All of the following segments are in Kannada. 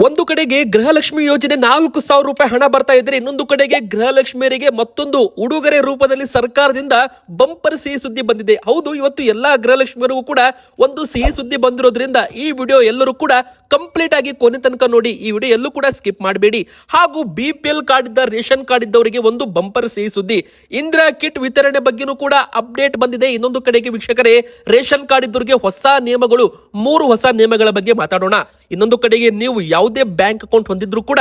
ಒಂದು ಕಡೆಗೆ ಗೃಹಲಕ್ಷ್ಮಿ ಯೋಜನೆ 4,000 ರೂಪಾಯಿ ಹಣ ಬರ್ತಾ ಇದ್ರೆ, ಇನ್ನೊಂದು ಕಡೆಗೆ ಗೃಹಲಕ್ಷ್ಮಿಯರಿಗೆ ಮತ್ತೊಂದು ಉಡುಗೊರೆ ರೂಪದಲ್ಲಿ ಸರ್ಕಾರದಿಂದ ಬಂಪರ್ ಸಿಹಿ ಸುದ್ದಿ ಬಂದಿದೆ. ಹೌದು, ಇವತ್ತು ಎಲ್ಲಾ ಗೃಹಲಕ್ಷ್ಮಿಯರಿಗೂ ಕೂಡ ಒಂದು ಸಿಹಿ ಸುದ್ದಿ ಬಂದಿರೋದ್ರಿಂದ ಈ ವಿಡಿಯೋ ಎಲ್ಲರೂ ಕೂಡ ಕಂಪ್ಲೀಟ್ ಆಗಿ ಕೊನೆ ತನಕ ನೋಡಿ. ಈ ವಿಡಿಯೋ ಎಲ್ಲೂ ಕೂಡ ಸ್ಕಿಪ್ ಮಾಡಬೇಡಿ. ಹಾಗೂ BPL ಕಾರ್ಡ್ ಇದ್ದ, ರೇಷನ್ ಕಾರ್ಡ್ ಇದ್ದವರಿಗೆ ಒಂದು ಬಂಪರ್ ಸಿಹಿ ಸುದ್ದಿ. ಇಂದಿರಾ ಕಿಟ್ ವಿತರಣೆ ಬಗ್ಗೆನೂ ಕೂಡ ಅಪ್ಡೇಟ್ ಬಂದಿದೆ. ಇನ್ನೊಂದು ಕಡೆಗೆ ವೀಕ್ಷಕರೇ, ರೇಷನ್ ಕಾರ್ಡ್ ಇದ್ದವರಿಗೆ ಹೊಸ ನಿಯಮಗಳು, 3 ಹೊಸ ನಿಯಮಗಳ ಬಗ್ಗೆ ಮಾತಾಡೋಣ. ಇನ್ನೊಂದು ಕಡೆಗೆ ನೀವು ಯಾವುದೇ ಬ್ಯಾಂಕ್ ಅಕೌಂಟ್ ಹೊಂದಿದ್ರು ಕೂಡ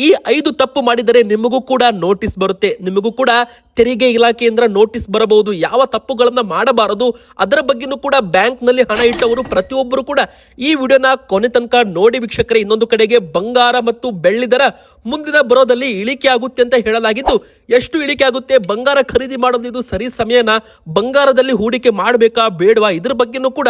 ಈ 5 ತಪ್ಪು ಮಾಡಿದರೆ ನಿಮಗೂ ಕೂಡ ನೋಟಿಸ್ ಬರುತ್ತೆ. ನಿಮಗೂ ಕೂಡ ತೆರಿಗೆ ಇಲಾಖೆಯಿಂದ ನೋಟಿಸ್ ಬರಬಹುದು. ಯಾವ ತಪ್ಪುಗಳನ್ನ ಮಾಡಬಾರದು ಅದರ ಬಗ್ಗೆನೂ ಕೂಡ ಬ್ಯಾಂಕ್ ನಲ್ಲಿ ಹಣ ಇಟ್ಟವರು ಪ್ರತಿಯೊಬ್ಬರು ಕೂಡ ಈ ವಿಡಿಯೋನ ಕೊನೆ ತನಕ ನೋಡಿ ವೀಕ್ಷಕರೇ. ಇನ್ನೊಂದು ಕಡೆಗೆ ಬಂಗಾರ ಮತ್ತು ಬೆಳ್ಳಿ ದರ ಮುಂದಿನ ಬರೋದಲ್ಲಿ ಇಳಿಕೆ ಆಗುತ್ತೆ ಅಂತ ಹೇಳಲಾಗಿದ್ದು, ಎಷ್ಟು ಇಳಿಕೆ ಆಗುತ್ತೆ, ಬಂಗಾರ ಖರೀದಿ ಮಾಡೋದು ಇದು ಸರಿ ಸಮಯನ, ಬಂಗಾರದಲ್ಲಿ ಹೂಡಿಕೆ ಮಾಡಬೇಕಾ ಬೇಡವಾ, ಇದ್ರ ಬಗ್ಗೆನೂ ಕೂಡ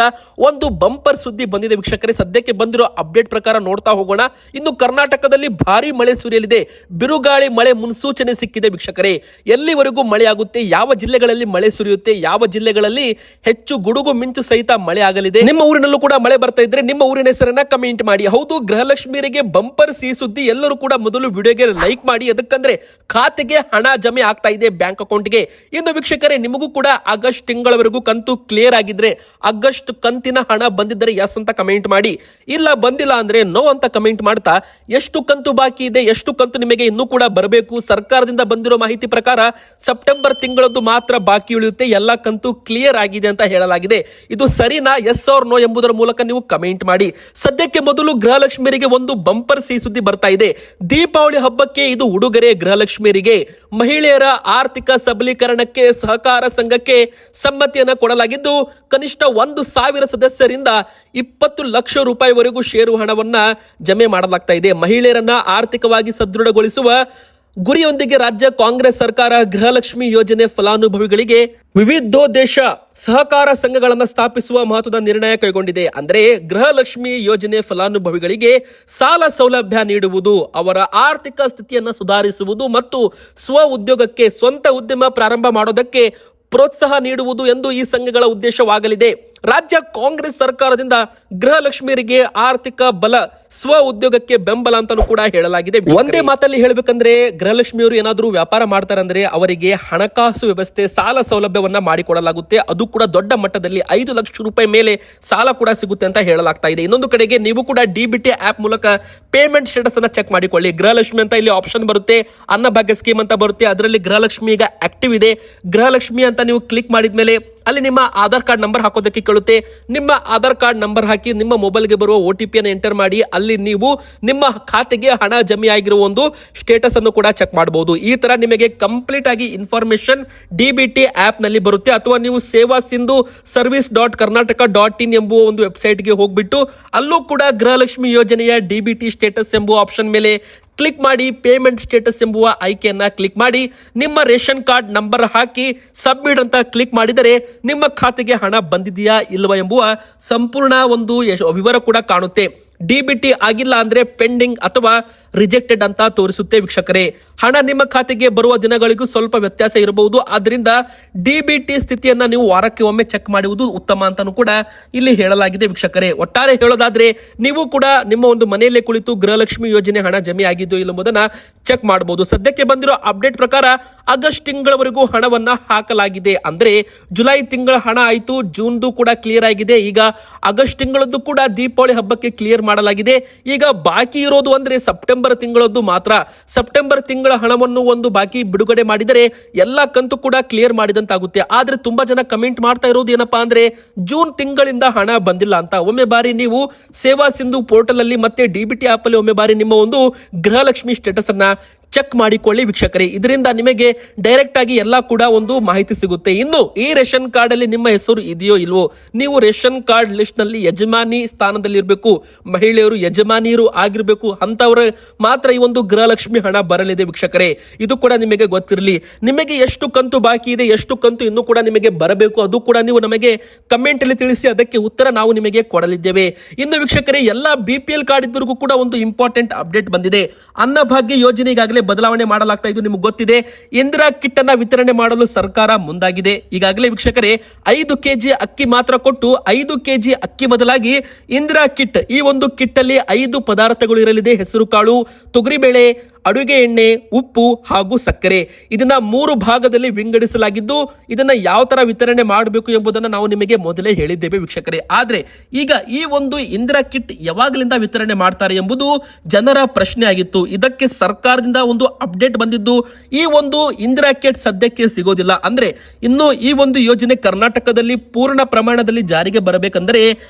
ಒಂದು ಬಂಪರ್ ಸುದ್ದಿ ಬಂದಿದೆ ವೀಕ್ಷಕರೇ. ಸದ್ಯಕ್ಕೆ ಬಂದಿರೋ ಅಪ್ಡೇಟ್ ಪ್ರಕಾರ ನೋಡ್ತಾ ಹೋಗೋಣ. ಇನ್ನು ಕರ್ನಾಟಕದಲ್ಲಿ ಭಾರಿ ಮಳೆ ಸುರಿಯಲಿದೆ. ಬಿರುಗಾಳಿ ಮಳೆ ಮುನ್ಸೂಚನೆ ಸಿಕ್ಕಿದೆ ವೀಕ್ಷಕರೇ. ಎಲ್ಲಿವರೆಗೂ ಮಳೆ ಆಗುತ್ತೆ, ಯಾವ ಜಿಲ್ಲೆಗಳಲ್ಲಿ ಮಳೆ ಸುರಿಯುತ್ತೆ, ಯಾವ ಜಿಲ್ಲೆಗಳಲ್ಲಿ ಹೆಚ್ಚು ಗುಡುಗು ಮಿಂಚು ಸಹಿತ ಮಳೆ ಆಗಲಿದೆ, ನಿಮ್ಮ ಊರಿನಲ್ಲೂ ಕೂಡ ಮಳೆ ಬರ್ತಾ ಇದ್ರೆ ನಿಮ್ಮ ಊರಿನ ಹೆಸರನ್ನ ಕಮೆಂಟ್ ಮಾಡಿ. ಹೌದು, ಗೃಹಲಕ್ಷ್ಮಿಯರಿಗೆ ಬಂಪರ್ ಸಿಹಿ ಸುದ್ದಿ. ಎಲ್ಲರೂ ಕೂಡ ಮೊದಲು ವಿಡಿಯೋಗೆ ಲೈಕ್ ಮಾಡಿ, ಅದಕ್ಕಂದ್ರೆ ಖಾತೆಗೆ ಹಣ ಜಮೆ ಆಗ್ತಾ ಇದೆ ಬ್ಯಾಂಕ್ ಅಕೌಂಟ್ಗೆ. ಇನ್ನು ವೀಕ್ಷಕರೇ, ನಿಮಗೂ ಕೂಡ ಆಗಸ್ಟ್ ತಿಂಗಳವರೆಗೂ ಕಂತು ಕ್ಲಿಯರ್ ಆಗಿದ್ರೆ, ಆಗಸ್ಟ್ ಕಂತಿನ ಹಣ ಬಂದಿದ್ದರೆ ಎಸ್ ಅಂತ ಕಮೆಂಟ್ ಮಾಡಿ, ಇಲ್ಲ ಬಂದಿಲ್ಲ ಅಂದ್ರೆ ನೋ ಅಂತ ಕಮೆಂಟ್ ಮಾಡ್ತಾ, ಎಷ್ಟು ಕಂತು ಬಾಕಿ ಇದೆ, ಎಷ್ಟು ಕಂತು ನಿಮಗೆ ಇನ್ನೂ ಕೂಡ ಬರಬೇಕು. ಸರ್ಕಾರದಿಂದ ಬಂದಿರೋ ಮಾಹಿತಿ ಪ್ರಕಾರ ಸೆಪ್ಟೆಂಬರ್ ತಿಂಗಳದ್ದು ಮಾತ್ರ ಬಾಕಿ ಉಳಿಯುತ್ತೆ, ಎಲ್ಲ ಕಂತು ಕ್ಲಿಯರ್ ಆಗಿದೆ ಅಂತ ಹೇಳಲಾಗಿದೆ. ಇದು ಸರಿನಾ, ಎಸ್ ಆರ್ ನೋ ಎಂಬುದರ ಮೂಲಕ ನೀವು ಕಮೆಂಟ್ ಮಾಡಿ. ಸದ್ಯಕ್ಕೆ ಮೊದಲು ಗೃಹಲಕ್ಷ್ಮಿಯರಿಗೆ ಒಂದು ಬಂಪರ್ ಸಿಹಿ ಸುದ್ದಿ ಬರ್ತಾ ಇದೆ. ದೀಪಾವಳಿ ಹಬ್ಬಕ್ಕೆ ಇದು ಉಡುಗೊರೆ. ಗೃಹಲಕ್ಷ್ಮಿಯರಿಗೆ ಮಹಿಳೆಯರ ಆರ್ಥಿಕ ಸಬಲೀಕರಣಕ್ಕೆ ಸಹಕಾರ ಸಂಘಕ್ಕೆ ಸಮ್ಮತಿಯನ್ನ ಕೊಡಲಾಗಿದ್ದು, ಕನಿಷ್ಠ 1,000 ಸದಸ್ಯರಿಂದ 20 ಲಕ್ಷ ರೂಪಾಯಿವರೆಗೂ ಷೇರು ಹಣವನ್ನ ಜಮೆ ಮಾಡಲಾಗ್ತಾ ಇದೆ. ಮಹಿಳೆಯರನ್ನ ಆರ್ಥಿಕವಾಗಿ ಸದೃಢಗೊಳಿಸುವ ಗುರಿಯೊಂದಿಗೆ ರಾಜ್ಯ ಕಾಂಗ್ರೆಸ್ ಸರ್ಕಾರ ಗೃಹಲಕ್ಷ್ಮಿ ಯೋಜನೆ ಫಲಾನುಭವಿಗಳಿಗೆ ವಿವಿಧೋದ್ದೇಶ ಸಹಕಾರ ಸಂಘಗಳನ್ನು ಸ್ಥಾಪಿಸುವ ಮಹತ್ವದ ನಿರ್ಣಯ ಕೈಗೊಂಡಿದೆ. ಅಂದರೆ ಗೃಹಲಕ್ಷ್ಮಿ ಯೋಜನೆ ಫಲಾನುಭವಿಗಳಿಗೆ ಸಾಲ ಸೌಲಭ್ಯ ನೀಡುವುದು, ಅವರ ಆರ್ಥಿಕ ಸ್ಥಿತಿಯನ್ನು ಸುಧಾರಿಸುವುದು ಮತ್ತು ಸ್ವ ಉದ್ಯೋಗಕ್ಕೆ, ಸ್ವಂತ ಉದ್ಯಮ ಪ್ರಾರಂಭ ಮಾಡೋದಕ್ಕೆ ಪ್ರೋತ್ಸಾಹ ನೀಡುವುದು ಎಂದು ಈ ಸಂಘಗಳ ಉದ್ದೇಶವಾಗಲಿದೆ. ರಾಜ್ಯ ಕಾಂಗ್ರೆಸ್ ಸರ್ಕಾರದಿಂದ ಗೃಹಲಕ್ಷ್ಮಿಯರಿಗೆ ಆರ್ಥಿಕ ಬಲ, ಸ್ವ ಉದ್ಯೋಗಕ್ಕೆ ಬೆಂಬಲ ಅಂತಾನೂ ಕೂಡ ಹೇಳಲಾಗಿದೆ. ಒಂದೇ ಮಾತಲ್ಲಿ ಹೇಳ್ಬೇಕಂದ್ರೆ, ಗೃಹಲಕ್ಷ್ಮಿಯವರು ಏನಾದರೂ ವ್ಯಾಪಾರ ಮಾಡ್ತಾರೆ ಅಂದ್ರೆ ಅವರಿಗೆ ಹಣಕಾಸು ವ್ಯವಸ್ಥೆ, ಸಾಲ ಸೌಲಭ್ಯವನ್ನ ಮಾಡಿಕೊಡಲಾಗುತ್ತೆ. ಅದು ಕೂಡ ದೊಡ್ಡ ಮಟ್ಟದಲ್ಲಿ 5 ಲಕ್ಷ ರೂಪಾಯಿ ಮೇಲೆ ಸಾಲ ಕೂಡ ಸಿಗುತ್ತೆ ಅಂತ ಹೇಳಲಾಗ್ತಾ ಇದೆ. ಇನ್ನೊಂದು ಕಡೆಗೆ ನೀವು ಕೂಡ DBT ಆಪ್ ಮೂಲಕ ಪೇಮೆಂಟ್ ಸ್ಟೇಟಸ್ ಅನ್ನ ಚೆಕ್ ಮಾಡಿಕೊಳ್ಳಿ. ಗೃಹಲಕ್ಷ್ಮಿ ಅಂತ ಇಲ್ಲಿ ಆಪ್ಷನ್ ಬರುತ್ತೆ, ಅನ್ನಭಾಗ್ಯ ಸ್ಕೀಮ್ ಅಂತ ಬರುತ್ತೆ. ಅದರಲ್ಲಿ ಗೃಹಲಕ್ಷ್ಮಿ ಈಗ ಆಕ್ಟಿವ್ ಇದೆ. ಗೃಹಲಕ್ಷ್ಮಿ ಅಂತ ನೀವು ಕ್ಲಿಕ್ ಮಾಡಿದ ಮೇಲೆ ಅಲ್ಲಿ ನಿಮ್ಮ ಆಧಾರ್ ಕಾರ್ಡ್ ನಂಬರ್ ಹಾಕೋದಕ್ಕೆ ಕೇಳುತ್ತೆ. ನಿಮ್ಮ ಆಧಾರ್ ಕಾರ್ಡ್ ನಂಬರ್ ಹಾಕಿ ನಿಮ್ಮ ಮೊಬೈಲ್ಗೆ ಬರುವ OTP ಅನ್ನು ಎಂಟರ್ ಮಾಡಿ, ಅಲ್ಲಿ ನೀವು ನಿಮ್ಮ ಖಾತೆಗೆ ಹಣ ಜಮೆ ಆಗಿರುವ ಒಂದು ಸ್ಟೇಟಸ್ ಅನ್ನು ಕೂಡ ಚೆಕ್ ಮಾಡಬಹುದು. ಈ ತರ ನಿಮಗೆ ಕಂಪ್ಲೀಟ್ ಆಗಿ ಇನ್ಫಾರ್ಮೇಶನ್ DBT ಆಪ್ ನಲ್ಲಿ ಬರುತ್ತೆ. ಅಥವಾ ನೀವು ಸೇವಾ ಸಿಂಧು service.karnataka.in ಎಂಬುವ ಒಂದು ವೆಬ್ಸೈಟ್ಗೆ ಹೋಗ್ಬಿಟ್ಟು ಅಲ್ಲೂ ಕೂಡ ಗೃಹಲಕ್ಷ್ಮಿ ಯೋಜನೆಯ DBT ಸ್ಟೇಟಸ್ ಎಂಬುವ ಆಪ್ಷನ್ ಮೇಲೆ ಕ್ಲಿಕ್ ಮಾಡಿ, ಪೇಮೆಂಟ್ ಸ್ಟೇಟಸ್ ಎಂಬುವ ಆಯ್ಕೆಯನ್ನ ಕ್ಲಿಕ್ ಮಾಡಿ, ನಿಮ್ಮ ರೇಷನ್ ಕಾರ್ಡ್ ನಂಬರ್ ಹಾಕಿ ಸಬ್ಮಿಟ್ ಅಂತ ಕ್ಲಿಕ್ ಮಾಡಿದರೆ ನಿಮ್ಮ ಖಾತೆಗೆ ಹಣ ಬಂದಿದೆಯಾ ಇಲ್ವಾ ಎಂಬುವ ಸಂಪೂರ್ಣ ಒಂದು ವಿವರ ಕೂಡ ಕಾಣುತ್ತೆ. DBT ಆಗಿಲ್ಲ ಅಂದ್ರೆ ಪೆಂಡಿಂಗ್ ಅಥವಾ ರಿಜೆಕ್ಟೆಡ್ ಅಂತ ತೋರಿಸುತ್ತೆ ವೀಕ್ಷಕರೇ. ಹಣ ನಿಮ್ಮ ಖಾತೆಗೆ ಬರುವ ದಿನಗಳಿಗೂ ಸ್ವಲ್ಪ ವ್ಯತ್ಯಾಸ ಇರಬಹುದು. ಆದ್ರಿಂದ DBT ಸ್ಥಿತಿಯನ್ನ ನೀವು ವಾರಕ್ಕೆ ಒಮ್ಮೆ ಚೆಕ್ ಮಾಡುವುದು ಉತ್ತಮ ಅಂತಾನೂ ಕೂಡ ಇಲ್ಲಿ ಹೇಳಲಾಗಿದೆ ವೀಕ್ಷಕರೇ. ಒಟ್ಟಾರೆ ಹೇಳೋದಾದ್ರೆ, ನೀವು ಕೂಡ ನಿಮ್ಮ ಒಂದು ಮನೆಯಲ್ಲೇ ಕುಳಿತು ಗೃಹಲಕ್ಷ್ಮಿ ಯೋಜನೆ ಹಣ ಜಮೆ ಆಗಿದೆಯೋ ಇಲ್ಲ ಎಂಬುದನ್ನ ಚೆಕ್ ಮಾಡಬಹುದು. ಸದ್ಯಕ್ಕೆ ಬಂದಿರೋ ಅಪ್ಡೇಟ್ ಪ್ರಕಾರ ಆಗಸ್ಟ್ ತಿಂಗಳವರೆಗೂ ಹಣವನ್ನ ಹಾಕಲಾಗಿದೆ. ಅಂದ್ರೆ ಜುಲೈ ತಿಂಗಳ ಹಣ ಆಯ್ತು, ಜೂನ್ದು ಕೂಡ ಕ್ಲಿಯರ್ ಆಗಿದೆ. ಈಗ ಆಗಸ್ಟ್ ತಿಂಗಳದ್ದು ಕೂಡ ದೀಪಾವಳಿ ಹಬ್ಬಕ್ಕೆ ಕ್ಲಿಯರ್ ಮಾಡಲಾಗಿದೆ. ಈಗ ಬಾಕಿ ಇರೋದು ಅಂದ್ರೆ ಸೆಪ್ಟೆಂಬರ್ ತಿಂಗಳದ್ದು ಮಾತ್ರ. ಸೆಪ್ಟೆಂಬರ್ ತಿಂಗಳ ಹಣವನ್ನು ಒಂದು ಬಾಕಿ ಬಿಡುಗಡೆ ಮಾಡಿದರೆ ಎಲ್ಲ ಕಂತು ಕೂಡ ಕ್ಲಿಯರ್ ಮಾಡಿದಂತಾಗುತ್ತೆ. ಆದ್ರೆ ತುಂಬಾ ಜನ ಕಮೆಂಟ್ ಮಾಡ್ತಾ ಇರೋದು ಏನಪ್ಪಾ ಅಂದ್ರೆ, ಜೂನ್ ತಿಂಗಳಿಂದ ಹಣ ಬಂದಿಲ್ಲ ಅಂತ. ಒಮ್ಮೆ ಬಾರಿ ನೀವು ಸೇವಾ ಸಿಂಧು ಪೋರ್ಟಲ್ ಅಲ್ಲಿ ಮತ್ತೆ DBT ಆಪ್ ಅಲ್ಲಿ ಒಮ್ಮೆ ಬಾರಿ ನಿಮ್ಮ ಒಂದು ಗೃಹಲಕ್ಷ್ಮಿ ಸ್ಟೇಟಸ್ ಅನ್ನ ಚೆಕ್ ಮಾಡಿಕೊಳ್ಳಿ ವೀಕ್ಷಕರೇ. ಇದರಿಂದ ನಿಮಗೆ ಡೈರೆಕ್ಟ್ ಆಗಿ ಎಲ್ಲ ಕೂಡ ಒಂದು ಮಾಹಿತಿ ಸಿಗುತ್ತೆ. ಇನ್ನು ಈ ರೇಷನ್ ಕಾರ್ಡ್ ಅಲ್ಲಿ ನಿಮ್ಮ ಹೆಸರು ಇದೆಯೋ ಇಲ್ವೋ, ನೀವು ರೇಷನ್ ಕಾರ್ಡ್ ಲಿಸ್ಟ್ ನಲ್ಲಿ ಯಜಮಾನಿ ಸ್ಥಾನದಲ್ಲಿ ಇರಬೇಕು, ಮಹಿಳೆಯರು ಯಜಮಾನಿಯರು ಆಗಿರ್ಬೇಕು, ಅಂತವರ ಮಾತ್ರ ಈ ಒಂದು ಗೃಹಲಕ್ಷ್ಮಿ ಹಣ ಬರಲಿದೆ ವೀಕ್ಷಕರೇ. ಇದು ಕೂಡ ನಿಮಗೆ ಗೊತ್ತಿರಲಿ. ನಿಮಗೆ ಎಷ್ಟು ಕಂತು ಬಾಕಿ ಇದೆ, ಎಷ್ಟು ಕಂತು ಇನ್ನೂ ಕೂಡ ನಿಮಗೆ ಬರಬೇಕು, ಅದು ಕೂಡ ನೀವು ನಮಗೆ ಕಮೆಂಟ್ ಅಲ್ಲಿ ತಿಳಿಸಿ, ಅದಕ್ಕೆ ಉತ್ತರ ನಾವು ನಿಮಗೆ ಕೊಡಲಿದ್ದೇವೆ. ಇನ್ನು ವೀಕ್ಷಕರೇ, ಎಲ್ಲ BPL ಕಾರ್ಡ್ ಇದ್ದರಿಗೂ ಕೂಡ ಒಂದು ಇಂಪಾರ್ಟೆಂಟ್ ಅಪ್ಡೇಟ್ ಬಂದಿದೆ. ಅನ್ನಭಾಗ್ಯ ಯೋಜನೆ ಈಗಾಗಲೇ ಈಗಾಗಲೇ ಬದಲಾವಣೆ ಮಾಡಲಾಗ್ತಾ ಇದ್ದು ನಿಮಗೆ ಗೊತ್ತಿದೆ. ಇಂದಿರಾ ಕಿಟ್ ಅನ್ನ ವಿತರಣೆ ಮಾಡಲು ಸರ್ಕಾರ ಮುಂದಾಗಿದೆ. ಈಗಾಗಲೇ ವೀಕ್ಷಕರೇ 5 ಕೆಜಿ ಅಕ್ಕಿ ಮಾತ್ರ ಕೊಟ್ಟು 5 ಕೆಜಿ ಅಕ್ಕಿ ಬದಲಾಗಿ ಇಂದಿರಾ ಕಿಟ್, ಈ ಒಂದು ಕಿಟ್ ಅಲ್ಲಿ 5 ಪದಾರ್ಥಗಳು ಇರಲಿದೆ. ಹೆಸರು ಕಾಳು, ತೊಗರಿಬೇಳೆ, ಅಡುಗೆ ಎಣ್ಣೆ, ಉಪ್ಪು ಹಾಗೂ ಸಕ್ಕರೆ. ಇದನ್ನ 3 ಭಾಗದಲ್ಲಿ ವಿಂಗಡಿಸಲಾಗಿದ್ದು ಇದನ್ನ ಯಾವ ತರ ವಿತರಣೆ ಮಾಡಬೇಕು ಎಂಬುದನ್ನು ನಾವು ನಿಮಗೆ ಮೊದಲೇ ಹೇಳಿದ್ದೇವೆ ವೀಕ್ಷಕರೇ. ಆದ್ರೆ ಈಗ ಈ ಒಂದು ಇಂದಿರಾ ಕಿಟ್ ಯಾವಾಗಲಿಂದ ವಿತರಣೆ ಮಾಡ್ತಾರೆ ಎಂಬುದು ಜನರ ಪ್ರಶ್ನೆ ಆಗಿತ್ತು. ಇದಕ್ಕೆ ಸರ್ಕಾರದಿಂದ ಒಂದು ಅಪ್ಡೇಟ್ ಬಂದಿದ್ದು, ಈ ಒಂದು ಇಂದಿರಾ ಕಿಟ್ ಸದ್ಯಕ್ಕೆ ಸಿಗೋದಿಲ್ಲ. ಅಂದ್ರೆ ಇನ್ನು ಈ ಒಂದು ಯೋಜನೆ ಕರ್ನಾಟಕದಲ್ಲಿ ಪೂರ್ಣ ಪ್ರಮಾಣದಲ್ಲಿ ಜಾರಿಗೆ ಬರಬೇಕಂದ್ರೆ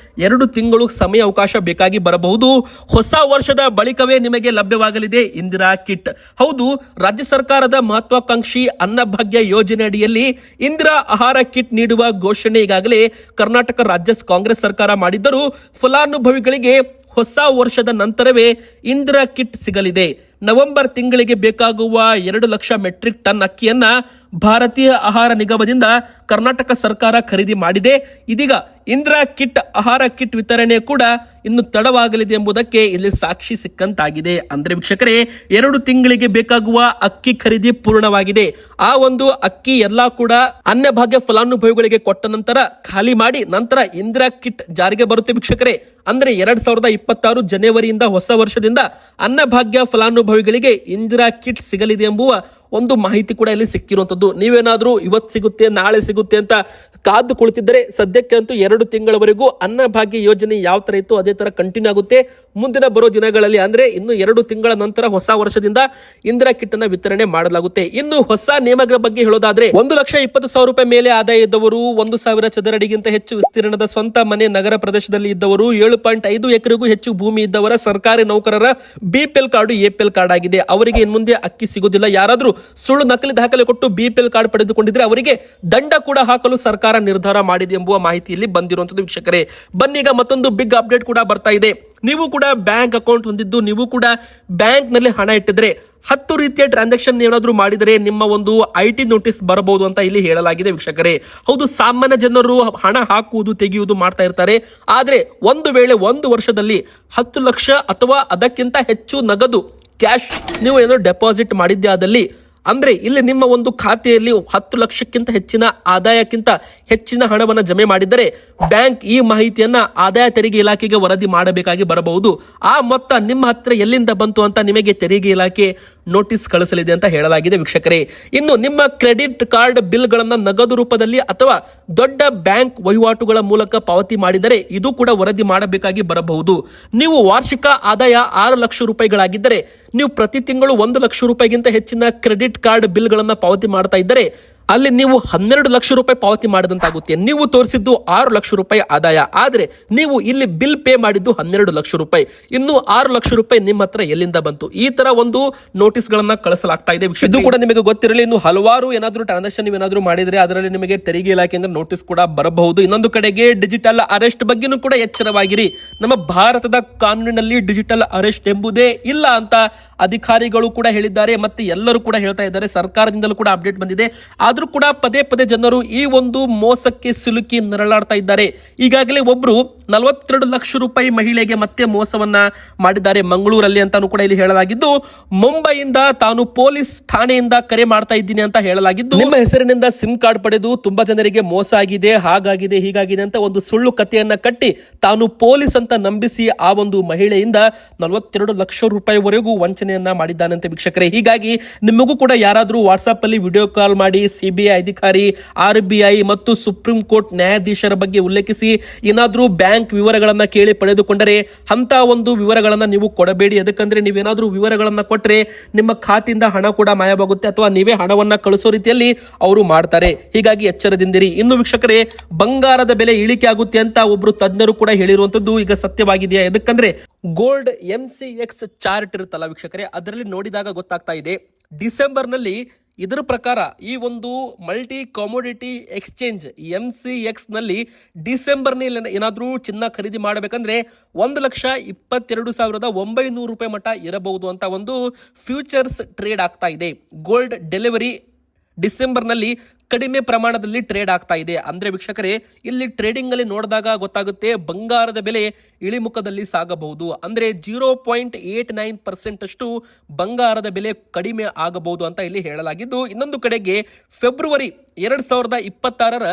2 ತಿಂಗಳು ಸಮಯ ಅವಕಾಶ ಬೇಕಾಗಿ ಬರಬಹುದು. ಹೊಸ ವರ್ಷದ ಬಳಿಕವೇ ನಿಮಗೆ ಲಭ್ಯವಾಗಲಿದೆ ಇಂದಿರಾ ಕಿಟ್. ಹೌದು, ರಾಜ್ಯ ಸರ್ಕಾರದ ಮಹತ್ವಾಕಾಂಕ್ಷಿ ಅನ್ನಭಾಗ್ಯ ಯೋಜನೆ ಅಡಿಯಲ್ಲಿ ಇಂದಿರಾ ಆಹಾರ ಕಿಟ್ ನೀಡುವ ಘೋಷಣೆ ಈಗಾಗಲೇ ಕರ್ನಾಟಕ ರಾಜ್ಯ ಕಾಂಗ್ರೆಸ್ ಸರ್ಕಾರ ಮಾಡಿದ್ದರೂ ಫಲಾನುಭವಿಗಳಿಗೆ ಹೊಸ ವರ್ಷದ ನಂತರವೇ ಇಂದಿರಾ ಕಿಟ್ ಸಿಗಲಿದೆ. ನವೆಂಬರ್ ತಿಂಗಳಿಗೆ ಬೇಕಾಗುವ 2 ಲಕ್ಷ ಮೆಟ್ರಿಕ್ ಟನ್ ಅಕ್ಕಿಯನ್ನ ಭಾರತೀಯ ಆಹಾರ ನಿಗಮದಿಂದ ಕರ್ನಾಟಕ ಸರ್ಕಾರ ಖರೀದಿ ಮಾಡಿದೆ. ಇದೀಗ ಇಂದಿರಾ ಕಿಟ್ ಆಹಾರ ಕಿಟ್ ವಿತರಣೆ ಕೂಡ ಇನ್ನು ತಡವಾಗಲಿದೆ ಎಂಬುದಕ್ಕೆ ಇಲ್ಲಿ ಸಾಕ್ಷಿ ಸಿಕ್ಕಂತಾಗಿದೆ. ಅಂದ್ರೆ ವೀಕ್ಷಕರೇ, 2 ತಿಂಗಳಿಗೆ ಬೇಕಾಗುವ ಅಕ್ಕಿ ಖರೀದಿ ಪೂರ್ಣವಾಗಿದೆ. ಆ ಒಂದು ಅಕ್ಕಿ ಎಲ್ಲಾ ಕೂಡ ಅನ್ನಭಾಗ್ಯ ಫಲಾನುಭವಿಗಳಿಗೆ ಕೊಟ್ಟ ನಂತರ ಖಾಲಿ ಮಾಡಿ ನಂತರ ಇಂದಿರಾ ಕಿಟ್ ಜಾರಿಗೆ ಬರುತ್ತೆ ವೀಕ್ಷಕರೇ. ಅಂದ್ರೆ 2026 ಜನವರಿಯಿಂದ ಹೊಸ ವರ್ಷದಿಂದ ಅನ್ನಭಾಗ್ಯ ಫಲಾನುಭವಿಗಳಿಗೆ ಇಂದಿರಾ ಕಿಟ್ ಸಿಗಲಿದೆ ಎಂಬುವ ಒಂದು ಮಾಹಿತಿ ಕೂಡ ಇಲ್ಲಿ ಸಿಕ್ಕಿರುವಂತದ್ದು. ನೀವೇನಾದ್ರೂ ಇವತ್ತು ಸಿಗುತ್ತೆ ನಾಳೆ ಸಿಗುತ್ತೆ ಅಂತ ಕಾದು ಕುಳಿತಿದ್ದರೆ ಸದ್ಯಕ್ಕೆ ಅಂತೂ 2 ತಿಂಗಳವರೆಗೂ ಅನ್ನಭಾಗ್ಯ ಯೋಜನೆ ಯಾವ ತರ ಇತ್ತು ಅದೇ ತರ ಕಂಟಿನ್ಯೂ ಆಗುತ್ತೆ. ಮುಂದಿನ ಬರೋ ದಿನಗಳಲ್ಲಿ ಅಂದ್ರೆ ಇನ್ನು 2 ತಿಂಗಳ ನಂತರ ಹೊಸ ವರ್ಷದಿಂದ ಇಂದಿರಾ ಕಿಟ್ ಅನ್ನ ವಿತರಣೆ ಮಾಡಲಾಗುತ್ತೆ. ಇನ್ನು ಹೊಸ ನಿಯಮಗಳ ಬಗ್ಗೆ ಹೇಳೋದಾದ್ರೆ 1,20,000 ರೂಪಾಯಿ ಮೇಲೆ ಆದಾಯ ಇದ್ದವರು, 1,000 ಚದರ ಅಡಿಗಿಂತ ಹೆಚ್ಚು ವಿಸ್ತೀರ್ಣದ ಸ್ವಂತ ಮನೆ ನಗರ ಪ್ರದೇಶದಲ್ಲಿ ಇದ್ದವರು, 7.5 ಎಕರೆಗೂ ಹೆಚ್ಚು ಭೂಮಿ ಇದ್ದವರ, ಸರ್ಕಾರಿ ನೌಕರರ ಬಿಪಿಎಲ್ ಕಾರ್ಡು ಎಪಿಎಲ್ ಕಾರ್ಡ್ ಆಗಿದೆ. ಅವರಿಗೆ ಇನ್ ಮುಂದೆ ಅಕ್ಕಿ ಸಿಗುವುದಿಲ್ಲ. ಯಾರಾದ್ರೂ ಸುಳ್ಳು ನಕಲಿ ದಾಖಲೆ ಕೊಟ್ಟು ಬಿಪಿಎಲ್ ಕಾರ್ಡ್ ಪಡೆದುಕೊಂಡಿದ್ರೆ ಅವರಿಗೆ ದಂಡ ಕೂಡ ಹಾಕಲು ಸರ್ಕಾರ ನಿರ್ಧಾರ ಮಾಡಿದೆ ಎಂಬುವ ಮಾಹಿತಿಯಲ್ಲಿ ಬಂದಿರುವಂತದ್ದು ವೀಕ್ಷಕರೇ. ಬನ್ನೀಗ ಮತ್ತೊಂದು ಬಿಗ್ ಅಪ್ಡೇಟ್ ಕೂಡ ಬರ್ತಾ ಇದೆ. ನೀವು ಕೂಡ ಬ್ಯಾಂಕ್ ಅಕೌಂಟ್ ಹೊಂದಿದ್ದು, ನೀವು ಕೂಡ ಬ್ಯಾಂಕ್ ನಲ್ಲಿ ಹಣ ಇಟ್ಟಿದ್ರೆ 10 ರೀತಿಯ ಟ್ರಾನ್ಸಾಕ್ಷನ್ ಏನಾದ್ರೂ ಮಾಡಿದರೆ ನಿಮ್ಮ ಒಂದು IT ನೋಟಿಸ್ ಬರಬಹುದು ಅಂತ ಇಲ್ಲಿ ಹೇಳಲಾಗಿದೆ ವೀಕ್ಷಕರೇ. ಹೌದು, ಸಾಮಾನ್ಯ ಜನರು ಹಣ ಹಾಕುವುದು ತೆಗೆಯುವುದು ಮಾಡ್ತಾ ಇರ್ತಾರೆ. ಆದ್ರೆ ಒಂದು ವೇಳೆ 1 ವರ್ಷದಲ್ಲಿ 10 ಲಕ್ಷ ಅಥವಾ ಅದಕ್ಕಿಂತ ಹೆಚ್ಚು ನಗದು ಕ್ಯಾಶ್ ನೀವು ಏನೋ ಡೆಪಾಸಿಟ್ ಮಾಡಿದ್ದೆ ಆದಲ್ಲಿ, ಅಂದ್ರೆ ಇಲ್ಲಿ ನಿಮ್ಮ ಒಂದು ಖಾತೆಯಲ್ಲಿ 10 ಲಕ್ಷಕ್ಕಿಂತ ಹೆಚ್ಚಿನ ಆದಾಯಕ್ಕಿಂತ ಹೆಚ್ಚಿನ ಹಣವನ್ನು ಜಮೆ ಮಾಡಿದರೆ ಬ್ಯಾಂಕ್ ಈ ಮಾಹಿತಿಯನ್ನ ಆದಾಯ ತೆರಿಗೆ ಇಲಾಖೆಗೆ ವರದಿ ಮಾಡಬೇಕಾಗಿ ಬರಬಹುದು. ಆ ಮೊತ್ತ ನಿಮ್ಮ ಹತ್ರ ಎಲ್ಲಿಂದ ಬಂತು ಅಂತ ನಿಮಗೆ ತೆರಿಗೆ ಇಲಾಖೆ ನೋಟಿಸ್ ಕಳಿಸಲಿದೆ ಅಂತ ಹೇಳಲಾಗಿದೆ ವೀಕ್ಷಕರೇ. ಇನ್ನು ನಿಮ್ಮ ಕ್ರೆಡಿಟ್ ಕಾರ್ಡ್ ಬಿಲ್ಗಳನ್ನ ನಗದು ರೂಪದಲ್ಲಿ ಅಥವಾ ದೊಡ್ಡ ಬ್ಯಾಂಕ್ ವಹಿವಾಟುಗಳ ಮೂಲಕ ಪಾವತಿ ಮಾಡಿದರೆ ಇದು ಕೂಡ ವರದಿ ಮಾಡಬೇಕಾಗಿ ಬರಬಹುದು. ನೀವು ವಾರ್ಷಿಕ ಆದಾಯ 6 ಲಕ್ಷ ರೂಪಾಯಿಗಳಾಗಿದ್ದರೆ ನೀವು ಪ್ರತಿ ತಿಂಗಳು 1 ಲಕ್ಷ ರೂಪಾಯಿಗಿಂತ ಹೆಚ್ಚಿನ ಕ್ರೆಡಿಟ್ ಕಾರ್ಡ್ ಬಿಲ್ಗಳನ್ನ ಪಾವತಿ ಮಾಡ್ತಾ ಇದ್ದರೆ ಅಲ್ಲಿ ನೀವು 12 ಲಕ್ಷ ರೂಪಾಯಿ ಪಾವತಿ ಮಾಡಿದಂತಾಗುತ್ತೆ. ನೀವು ತೋರಿಸಿದ್ದು 6 ಲಕ್ಷ ರೂಪಾಯಿ ಆದಾಯ, ಆದ್ರೆ ನೀವು ಇಲ್ಲಿ ಬಿಲ್ ಪೇ ಮಾಡಿದ್ದು 12 ಲಕ್ಷ ರೂಪಾಯಿ. ಇನ್ನು 6 ಲಕ್ಷ ರೂಪಾಯಿ ನಿಮ್ಮ ಹತ್ರ ಎಲ್ಲಿಂದ ಬಂತು? ಈ ತರ ಒಂದು ನೋಟಿಸ್ ಗಳನ್ನ ಕಳಿಸಲಾಗ್ತಾ ಇದೆ. ಇದು ಕೂಡ ನಿಮಗೆ ಗೊತ್ತಿರಲಿ. ಇನ್ನು ಹಲವಾರು ಏನಾದ್ರೂ ಟ್ರಾನ್ಸಾಕ್ಷನ್ ನೀವೇನಾದ್ರೂ ಮಾಡಿದ್ರೆ ಅದರಲ್ಲಿ ನಿಮಗೆ ತೆರಿಗೆ ಇಲಾಖೆಯಿಂದ ನೋಟಿಸ್ ಕೂಡ ಬರಬಹುದು. ಇನ್ನೊಂದು ಕಡೆಗೆ ಡಿಜಿಟಲ್ ಅರೆಸ್ಟ್ ಬಗ್ಗೆನೂ ಕೂಡ ಎಚ್ಚರವಾಗಿರಿ. ನಮ್ಮ ಭಾರತದ ಕಾನೂನಿನಲ್ಲಿ ಡಿಜಿಟಲ್ ಅರೆಸ್ಟ್ ಎಂಬುದೇ ಇಲ್ಲ ಅಂತ ಅಧಿಕಾರಿಗಳು ಕೂಡ ಹೇಳಿದ್ದಾರೆ, ಮತ್ತೆ ಎಲ್ಲರೂ ಕೂಡ ಹೇಳ್ತಾ ಇದ್ದಾರೆ. ಸರ್ಕಾರದಿಂದಲೂ ಕೂಡ ಅಪ್ಡೇಟ್ ಬಂದಿದೆ. ಆದ್ರೂ ಕೂಡ ಪದೇ ಪದೇ ಜನರು ಈ ಒಂದು ಮೋಸಕ್ಕೆ ಸಿಲುಕಿ ನರಳಾಡ್ತಾ ಇದ್ದಾರೆ. ಈಗಾಗಲೇ ಒಬ್ರು 42 ಲಕ್ಷ ರೂಪಾಯಿ ಮಹಿಳೆಗೆ ಮತ್ತೆ ಮೋಸವನ್ನ ಮಾಡಿದ್ದಾರೆ ಮಂಗಳೂರಲ್ಲಿ ಅಂತಾನು ಕೂಡ ಇಲ್ಲಿ ಹೇಳಲಾಗಿದ್ದು, ಮುಂಬೈಯಿಂದ ತಾನು ಪೊಲೀಸ್ ಠಾಣೆಯಿಂದ ಕರೆ ಮಾಡ್ತಾ ಇದ್ದೀನಿ ಅಂತ ಹೇಳಲಾಗಿದ್ದು, ನಿಮ್ಮ ಹೆಸರಿನಿಂದ ಸಿಮ್ ಕಾರ್ಡ್ ಪಡೆದು ತುಂಬಾ ಜನರಿಗೆ ಮೋಸ ಆಗಿದೆ, ಹಾಗಾಗಿದೆ ಹೀಗಾಗಿದೆ ಅಂತ ಒಂದು ಸುಳ್ಳು ಕಥೆಯನ್ನ ಕಟ್ಟಿ ತಾನು ಪೊಲೀಸ್ ಅಂತ ನಂಬಿಸಿ ಆ ಒಂದು ಮಹಿಳೆಯಿಂದ 42 ಲಕ್ಷ ರೂಪಾಯಿವರೆಗೂ ವಂಚನೆಯನ್ನ ಮಾಡಿದ್ದಾನಂತೆ ವೀಕ್ಷಕರೇ. ಹೀಗಾಗಿ ನಿಮಗೂ ಕೂಡ ಯಾರಾದ್ರೂ ವಾಟ್ಸ್ಆಪ್ ಅಲ್ಲಿ ವಿಡಿಯೋ ಕಾಲ್ ಮಾಡಿ ಸಿಬಿಐ ಅಧಿಕಾರಿ, RBI ಮತ್ತು ಸುಪ್ರೀಂ ಕೋರ್ಟ್ ನ್ಯಾಯಾಧೀಶರ ಬಗ್ಗೆ ಉಲ್ಲೇಖಿಸಿ ಏನಾದ್ರೂ ಬ್ಯಾಂಕ್ ವಿವರಗಳನ್ನ ಕೇಳಿ ಪಡೆದುಕೊಂಡರೆ ಅಂತ ಒಂದು ವಿವರಗಳನ್ನ ನೀವು ಕೊಡಬೇಡಿ. ಅದಕ್ಕಂದ್ರೆ ನೀವೇನಾದ್ರೂ ವಿವರಗಳನ್ನ ಕೊಟ್ಟರೆ ನಿಮ್ಮ ಖಾತೆಯಿಂದ ಹಣ ಕೂಡ ಮಾಯವಾಗುತ್ತೆ ಅಥವಾ ನೀವೇ ಹಣವನ್ನ ಕಳಿಸೋ ರೀತಿಯಲ್ಲಿ ಅವರು ಮಾಡ್ತಾರೆ. ಹೀಗಾಗಿ ಎಚ್ಚರದಿಂದಿರಿ. ಇನ್ನು ವೀಕ್ಷಕರೇ, ಬಂಗಾರದ ಬೆಲೆ ಇಳಿಕೆ ಆಗುತ್ತೆ ಅಂತ ಒಬ್ರು ತಜ್ಞರು ಕೂಡ ಹೇಳಿರುವಂತದ್ದು ಈಗ ಸತ್ಯವಾಗಿದೆಯಾ? ಯಾಕಂದ್ರೆ ಗೋಲ್ಡ್ MCX ಚಾರ್ಟ್ ಇರುತ್ತಲ್ಲ ವೀಕ್ಷಕರೇ, ಅದರಲ್ಲಿ ನೋಡಿದಾಗ ಗೊತ್ತಾಗ್ತಾ ಇದೆ ಡಿಸೆಂಬರ್ ನಲ್ಲಿ ಇದರ ಪ್ರಕಾರ ಈ ಒಂದು ಮಲ್ಟಿ ಕಾಮೋಡಿಟಿ ಎಕ್ಸ್ಚೇಂಜ್ MCX ನಲ್ಲಿ ಡಿಸೆಂಬರ್ ನಲ್ಲಿ ಏನಾದ್ರೂ ಚಿನ್ನ ಖರೀದಿ ಮಾಡಬೇಕಂದ್ರೆ 1,22,900 ರೂಪಾಯಿ ಮಟ್ಟ ಇರಬಹುದು ಅಂತ ಒಂದು ಫ್ಯೂಚರ್ಸ್ ಟ್ರೇಡ್ ಆಗ್ತಾ ಇದೆ. ಗೋಲ್ಡ್ ಡಿಸೆಂಬರ್ನಲ್ಲಿ ಕಡಿಮೆ ಪ್ರಮಾಣದಲ್ಲಿ ಟ್ರೇಡ್ ಆಗ್ತಾ ಇದೆ. ಅಂದ್ರೆ ವೀಕ್ಷಕರೇ, ಇಲ್ಲಿ ಟ್ರೇಡಿಂಗ್ ಅಲ್ಲಿ ನೋಡಿದಾಗ ಗೊತ್ತಾಗುತ್ತೆ ಬಂಗಾರದ ಬೆಲೆ ಇಳಿಮುಖದಲ್ಲಿ ಸಾಗಬಹುದು. ಅಂದ್ರೆ 0.89% ಅಷ್ಟು ಬಂಗಾರದ ಬೆಲೆ ಕಡಿಮೆ ಆಗಬಹುದು ಅಂತ ಇಲ್ಲಿ ಹೇಳಲಾಗಿದ್ದು, ಇನ್ನೊಂದು ಕಡೆಗೆ ಫೆಬ್ರವರಿ 2026ರ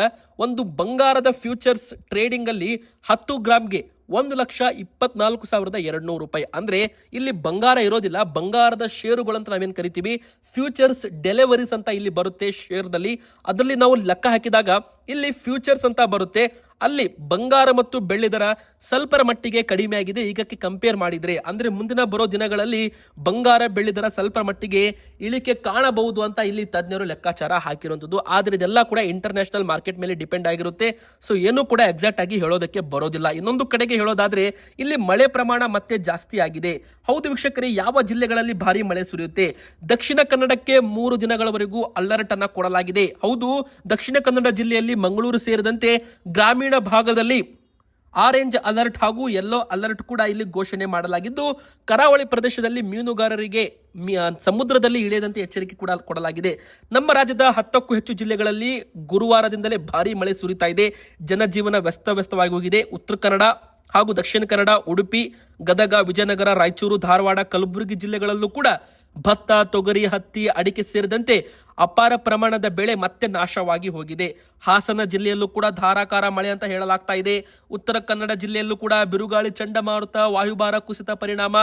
ಒಂದು ಬಂಗಾರದ ಫ್ಯೂಚರ್ಸ್ ಟ್ರೇಡಿಂಗ್ ಅಲ್ಲಿ 10 ಗ್ರಾಮ್ಗೆ 1,24,200 ರೂಪಾಯಿ. ಅಂದ್ರೆ ಇಲ್ಲಿ ಬಂಗಾರ ಇರೋದಿಲ್ಲ, ಬಂಗಾರದ ಷೇರುಗಳಂತ ನಾವೇನ್ ಕರಿತೀವಿ, ಫ್ಯೂಚರ್ಸ್ ಡೆಲಿವರೀಸ್ ಅಂತ ಇಲ್ಲಿ ಬರುತ್ತೆ ಶೇರ್ದಲ್ಲಿ. ಅದರಲ್ಲಿ ನಾವು ಲೆಕ್ಕ ಹಾಕಿದಾಗ ಇಲ್ಲಿ ಫ್ಯೂಚರ್ಸ್ ಅಂತ ಬರುತ್ತೆ. ಅಲ್ಲಿ ಬಂಗಾರ ಮತ್ತು ಬೆಳ್ಳಿ ದರ ಸ್ವಲ್ಪರ ಮಟ್ಟಿಗೆ ಕಡಿಮೆ ಆಗಿದೆ ಈಗಕ್ಕೆ ಕಂಪೇರ್ ಮಾಡಿದ್ರೆ. ಅಂದ್ರೆ ಮುಂದಿನ ಬರೋ ದಿನಗಳಲ್ಲಿ ಬಂಗಾರ ಬೆಳ್ಳಿ ದರ ಸ್ವಲ್ಪ ಮಟ್ಟಿಗೆ ಇಳಿಕೆ ಕಾಣಬಹುದು ಅಂತ ಇಲ್ಲಿ ತಜ್ಞರು ಲೆಕ್ಕಾಚಾರ ಹಾಕಿರುವಂತದ್ದು. ಆದ್ರೆ ಇದೆಲ್ಲ ಕೂಡ ಇಂಟರ್ನ್ಯಾಷನಲ್ ಮಾರ್ಕೆಟ್ ಮೇಲೆ ಡಿಪೆಂಡ್ ಆಗಿರುತ್ತೆ. ಸೊ ಏನು ಕೂಡ ಎಕ್ಸಾಕ್ಟ್ ಆಗಿ ಹೇಳೋದಕ್ಕೆ ಬರೋದಿಲ್ಲ. ಇನ್ನೊಂದು ಕಡೆಗೆ ಹೇಳೋದಾದ್ರೆ ಇಲ್ಲಿ ಮಳೆ ಪ್ರಮಾಣ ಮತ್ತೆ ಜಾಸ್ತಿ ಆಗಿದೆ. ಹೌದು ವೀಕ್ಷಕರೇ, ಯಾವ ಜಿಲ್ಲೆಗಳಲ್ಲಿ ಭಾರಿ ಮಳೆ ಸುರಿಯುತ್ತೆ? ದಕ್ಷಿಣ ಕನ್ನಡಕ್ಕೆ 3 ದಿನಗಳವರೆಗೂ ಅಲರ್ಟ್ ಅನ್ನ ಕೊಡಲಾಗಿದೆ. ಹೌದು, ದಕ್ಷಿಣ ಕನ್ನಡ ಜಿಲ್ಲೆಯಲ್ಲಿ ಮಂಗಳೂರು ಸೇರಿದಂತೆ ಗ್ರಾಮೀಣ ಭಾಗದಲ್ಲಿ ಆರೆಂಜ್ ಅಲರ್ಟ್ ಹಾಗೂ ಯೆಲ್ಲೋ ಅಲರ್ಟ್ ಕೂಡ ಇಲ್ಲಿ ಘೋಷಣೆ ಮಾಡಲಾಗಿದ್ದು, ಕರಾವಳಿ ಪ್ರದೇಶದಲ್ಲಿ ಮೀನುಗಾರರಿಗೆ ಸಮುದ್ರದಲ್ಲಿ ಇಳಿಯದಂತೆ ಎಚ್ಚರಿಕೆ ಕೂಡ ಕೊಡಲಾಗಿದೆ. ನಮ್ಮ ರಾಜ್ಯದ 10ಕ್ಕೂ ಹೆಚ್ಚು ಜಿಲ್ಲೆಗಳಲ್ಲಿ ಗುರುವಾರದಿಂದಲೇ ಭಾರಿ ಮಳೆ ಸುರಿತಾ ಇದೆ. ಜನಜೀವನ ವ್ಯಸ್ತವಾಗಿ ಹೋಗಿದೆ. ಉತ್ತರ ಕನ್ನಡ ಹಾಗೂ ದಕ್ಷಿಣ ಕನ್ನಡ, ಉಡುಪಿ, ಗದಗ, ವಿಜಯನಗರ, ರಾಯಚೂರು, ಧಾರವಾಡ, ಕಲಬುರಗಿ ಜಿಲ್ಲೆಗಳಲ್ಲೂ ಕೂಡ ಭತ್ತ, ತೊಗರಿ, ಹತ್ತಿ, ಅಡಿಕೆ ಸೇರಿದಂತೆ ಅಪಾರ ಪ್ರಮಾಣದ ಬೆಳೆ ಮತ್ತೆ ನಾಶವಾಗಿ ಹೋಗಿದೆ. ಹಾಸನ ಜಿಲ್ಲೆಯಲ್ಲೂ ಕೂಡ ಧಾರಾಕಾರ ಮಳೆ ಅಂತ ಹೇಳಲಾಗ್ತಾ ಇದೆ. ಉತ್ತರ ಕನ್ನಡ ಜಿಲ್ಲೆಯಲ್ಲೂ ಕೂಡ ಬಿರುಗಾಳಿ, ಚಂಡಮಾರುತ, ವಾಯುಭಾರ ಕುಸಿತ ಪರಿಣಾಮ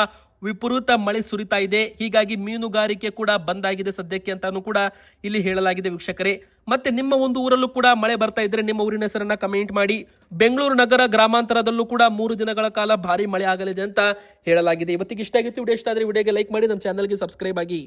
ವಿಪರೀತ ಮಳೆ ಸುರಿತಾ ಇದೆ. ಹೀಗಾಗಿ ಮೀನುಗಾರಿಕೆ ಕೂಡ ಬಂದಾಗಿದೆ ಸದ್ಯಕ್ಕೆ ಅಂತಾನು ಕೂಡ ಇಲ್ಲಿ ಹೇಳಲಾಗಿದೆ ವೀಕ್ಷಕರೇ. ಮತ್ತೆ ನಿಮ್ಮ ಒಂದು ಊರಲ್ಲೂ ಕೂಡ ಮಳೆ ಬರ್ತಾ ಇದ್ರೆ ನಿಮ್ಮ ಊರಿನ ಹೆಸರನ್ನ ಕಮೆಂಟ್ ಮಾಡಿ. ಬೆಂಗಳೂರು ನಗರ ಗ್ರಾಮಾಂತರದಲ್ಲೂ ಕೂಡ 3 ದಿನಗಳ ಕಾಲ ಭಾರಿ ಮಳೆ ಆಗಲಿದೆ ಅಂತ ಹೇಳಲಾಗಿದೆ. ಇವತ್ತಿಗೆ ಇಷ್ಟ ಆಗಿತ್ತು ವಿಡಿಯೋ. ಇಷ್ಟ ಆದ್ರೆ ವಿಡಿಯೋಗೆ ಲೈಕ್ ಮಾಡಿ, ನಮ್ಮ ಚಾನಲ್ಗೆ ಸಬ್ಸ್ಕ್ರೈಬ್ ಆಗಿ.